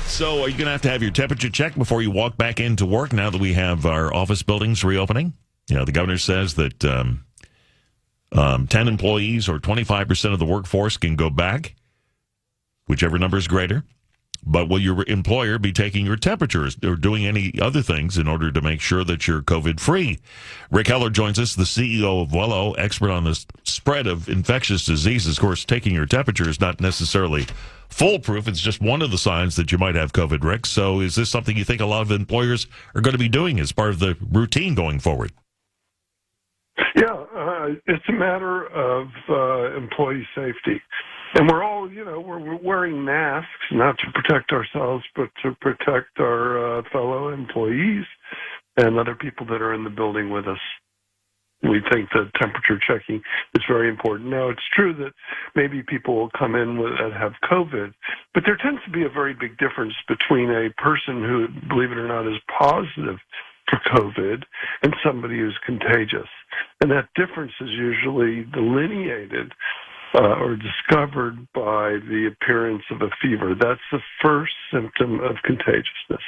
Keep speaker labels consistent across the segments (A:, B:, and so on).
A: So are you going to have your temperature checked before you walk back into work now that we have our office buildings reopening? You know, the governor says that 10 employees or 25% of the workforce can go back, whichever number is greater. But will your employer be taking your temperatures or doing any other things in order to make sure that you're COVID-free? Rik Heller joins us, the CEO of Wello, expert on the spread of infectious diseases. Of course, taking your temperature is not necessarily foolproof. It's just one of the signs that you might have COVID, Rik. So is this something you think a lot of employers are going to be doing as part of the routine going forward?
B: Yeah, it's a matter of employee safety. And we're all, we're wearing masks, not to protect ourselves, but to protect our fellow employees and other people that are in the building with us. We think that temperature checking is very important. Now, it's true that maybe people will come in and have COVID, but there tends to be a very big difference between a person who, believe it or not, is positive for COVID and somebody who's contagious. And that difference is usually delineated or discovered by the appearance of a fever. That's the first symptom of contagiousness.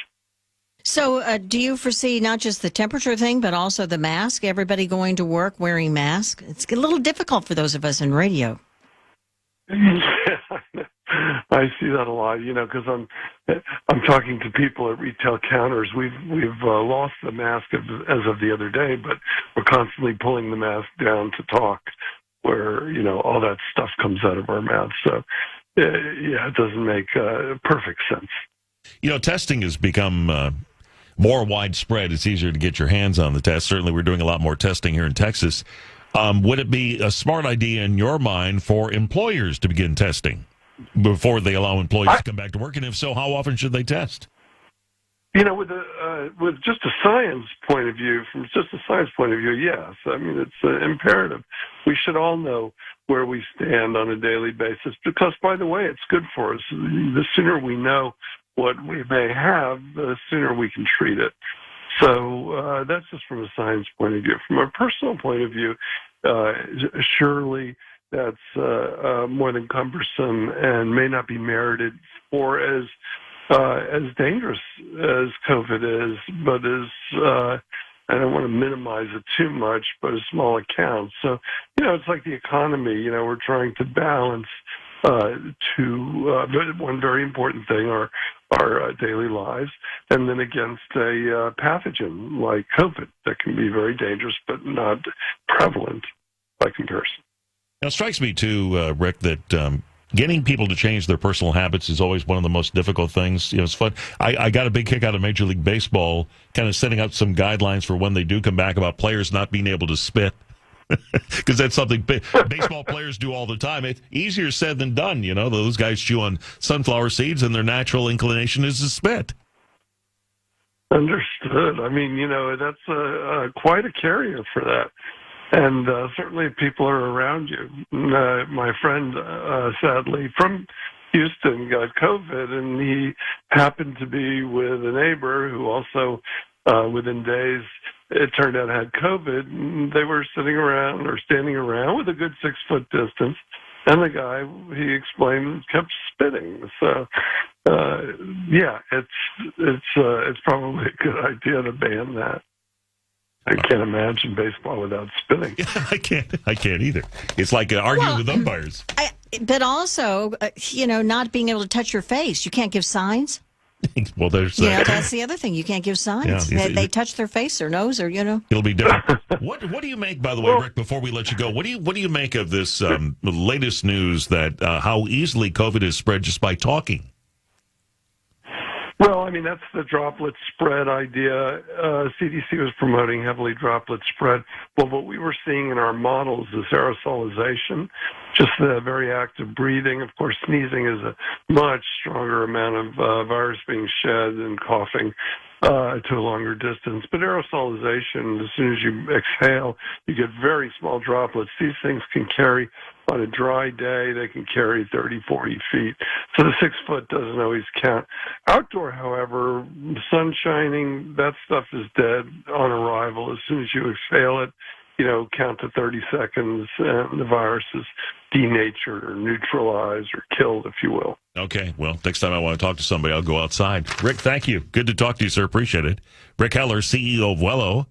C: So do you foresee not just the temperature thing, but also the mask? Everybody going to work wearing masks? It's a little difficult for those of us in radio.
B: I see that a lot, because I'm talking to people at retail counters. We've lost the mask as of the other day, but we're constantly pulling the mask down to talk, where all that stuff comes out of our mouths. So it doesn't make perfect sense.
A: Testing has become more widespread. It's easier to get your hands on the test. Certainly, we're doing a lot more testing here in Texas. Would it be a smart idea in your mind for employers to begin testing before they allow employees to come back to work? And if so, how often should they test?
B: With just a science point of view, yes. I mean, it's imperative. We should all know where we stand on a daily basis because, by the way, it's good for us. The sooner we know what we may have, the sooner we can treat it. So that's just from a science point of view. From a personal point of view, surely that's more than cumbersome and may not be merited for as dangerous as COVID is, but I don't want to minimize it too much, but a small account. So, it's like the economy, we're trying to balance one very important thing, our daily lives, and then against a pathogen like COVID that can be very dangerous but not prevalent by comparison.
A: Now, it strikes me, too, Rik, that getting people to change their personal habits is always one of the most difficult things. It's fun. I got a big kick out of Major League Baseball, kind of setting up some guidelines for when they do come back about players not being able to spit. Because that's something baseball players do all the time. It's easier said than done. Those guys chew on sunflower seeds and their natural inclination is to spit.
B: Understood. I mean, that's quite a carrier for that. And certainly if people are around you. My friend, sadly, from Houston got COVID, and he happened to be with a neighbor who also, within days, it turned out had COVID. And they were sitting around or standing around with a good 6-foot distance. And the guy, he explained, kept spitting. So, it's probably a good idea to ban that. I can't imagine baseball without spitting.
A: I can't either. It's like arguing with umpires.
C: But also, not being able to touch your face. You can't give signs.
A: Well, there's that.
C: That's the other thing. You can't give signs.
A: Yeah,
C: they touch their face or nose or,
A: It'll be different. What do you make, by the way, Rik, before we let you go, what do you make of this latest news that how easily COVID is spread just by talking?
B: Well, I mean, that's the droplet spread idea. CDC was promoting heavily droplet spread. Well, what we were seeing in our models is aerosolization, just the very active breathing. Of course, sneezing is a much stronger amount of virus being shed and coughing to a longer distance. But aerosolization, as soon as you exhale, you get very small droplets. These things can carry, on a dry day, they can carry 30, 40 feet. So the 6 foot doesn't always count. Outdoor, however, sun shining, that stuff is dead on arrival. As soon as you exhale it, count to 30 seconds and the virus is denatured or neutralized or killed, if you will.
A: Okay. Well, next time I want to talk to somebody, I'll go outside. Rik, thank you. Good to talk to you, sir. Appreciate it. Rik Heller, CEO of Wello.